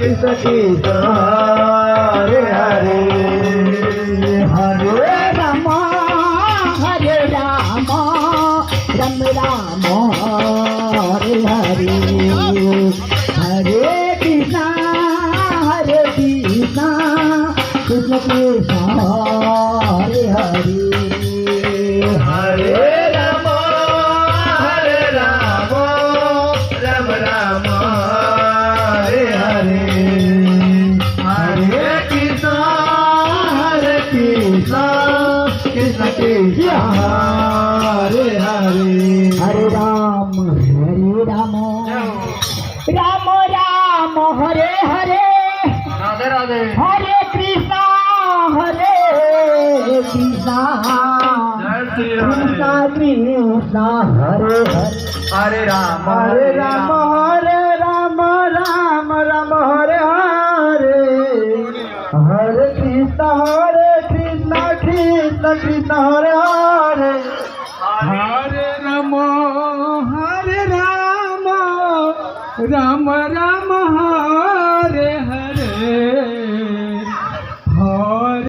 Krishna Krishna Hare Hare Hare Ram Ram Ram Hare Hare Hare Krishna Krishna Krishna Hare Hare Hare Ram Ram Ram Hare Hare Hare Krishna Krishna Krishna Hare Hare Hare Ram Ram Ram Hare Hare Radhe Radhe Hare Krishna Krishna Krishna Krishna Hare Hare Hare Ram Hare Ram Ram Ram Hare Hare Hare Krishna Krishna Krishna Hare Hare Hare Ram Ram Ram